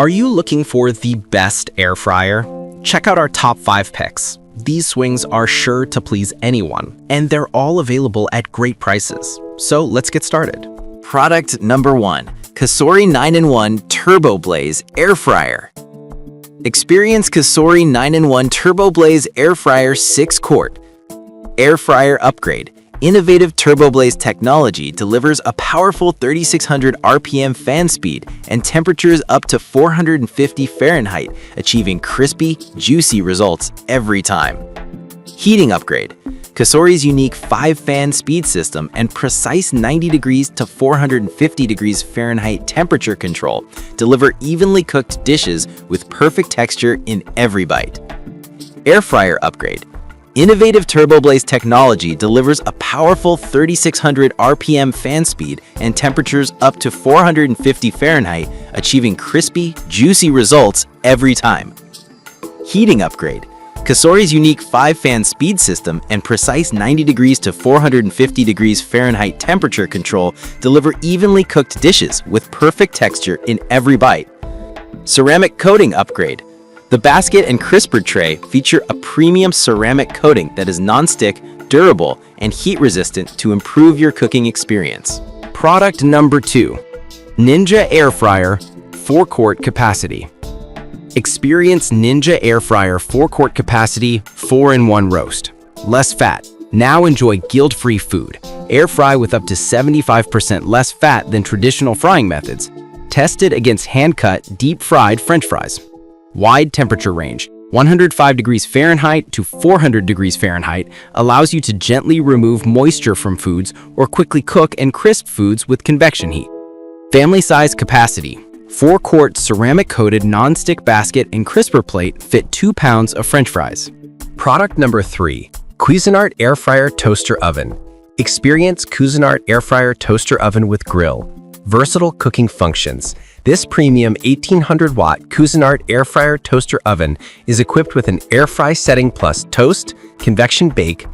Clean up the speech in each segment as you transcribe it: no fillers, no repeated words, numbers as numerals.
Are you looking for the best air fryer? Check out our top 5 picks. These swings are sure to please anyone, and they're all available at great prices. So let's get started. Product number 1, Cosori 9-in-1 Turbo Blaze Air Fryer. Experience Cosori 9-in-1 Turbo Blaze Air Fryer 6-quart. Air Fryer Upgrade. Innovative Turbo Blaze technology delivers a powerful 3600 RPM fan speed and temperatures up to 450 Fahrenheit, achieving crispy, juicy results every time. Heating upgrade. Cosori's unique 5-fan speed system and precise 90 degrees to 450 degrees Fahrenheit temperature control deliver evenly cooked dishes with perfect texture in every bite. Air Fryer Upgrade. Innovative Turbo Blaze technology delivers a powerful 3600 RPM fan speed and temperatures up to 450 Fahrenheit, achieving crispy, juicy results every time. Heating upgrade. Cosori's unique 5-fan speed system and precise 90 degrees to 450 degrees Fahrenheit temperature control deliver evenly cooked dishes with perfect texture in every bite. Ceramic coating upgrade. The basket and crisper tray feature a premium ceramic coating that is non-stick, durable, and heat-resistant to improve your cooking experience. Product number 2, Ninja Air Fryer 4-quart capacity. Experience Ninja Air Fryer 4-quart capacity 4-in-1 roast. Less fat. Now enjoy guilt-free food. Air fry with up to 75% less fat than traditional frying methods. Tested against hand-cut, deep-fried French fries. Wide temperature range, 105 degrees Fahrenheit to 400 degrees Fahrenheit, allows you to gently remove moisture from foods or quickly cook and crisp foods with convection heat. Family size capacity, 4-quart ceramic-coated non-stick basket and crisper plate fit 2 pounds of French fries. Product number 3, Cuisinart Air Fryer Toaster Oven. Experience Cuisinart Air Fryer Toaster Oven with grill. Versatile cooking functions. This premium 1800-watt Cuisinart Air Fryer Toaster Oven is equipped with an air fry setting plus toast, convection bake,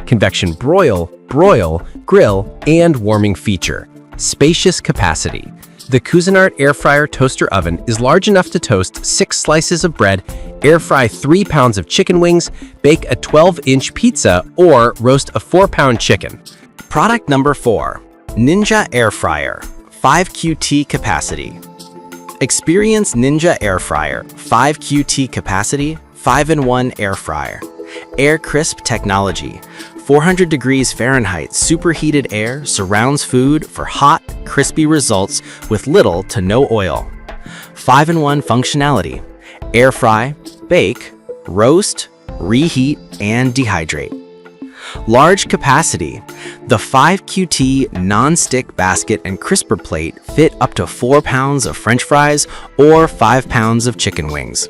convection broil, grill, and warming feature. Spacious capacity. The Cuisinart Air Fryer Toaster Oven is large enough to toast 6 slices of bread, air fry 3 pounds of chicken wings, bake a 12-inch pizza, or roast a 4-pound chicken. Product number 4, Ninja Air Fryer 5QT capacity. Experience Ninja Air Fryer 5QT capacity 5-in-1 air fryer. Air crisp technology. 400 degrees Fahrenheit superheated air surrounds food for hot, crispy results with little to no oil. 5-in-1 functionality. Air fry, bake, roast, reheat, and dehydrate. Large capacity. The 5QT non-stick basket and crisper plate fit up to 4 pounds of French fries or 5 pounds of chicken wings.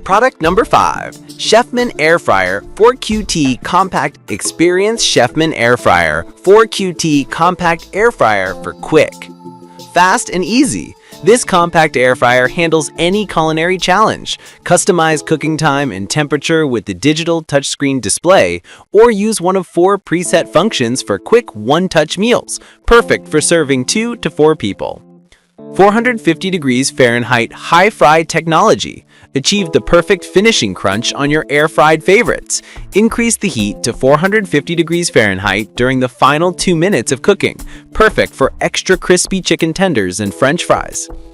Product number 5, Chefman Air Fryer 4QT Compact. Experience Chefman Air Fryer 4QT Compact Air Fryer for quick, fast, and easy. This compact air fryer handles any culinary challenge. Customize cooking time and temperature with the digital touchscreen display, or use one of 4 preset functions for quick one-touch meals, perfect for serving 2 to 4 people. 450 degrees Fahrenheit high fry technology. Achieve the perfect finishing crunch on your air-fried favorites. Increase the heat to 450 degrees Fahrenheit during the final 2 minutes of cooking. Perfect for extra crispy chicken tenders and French fries.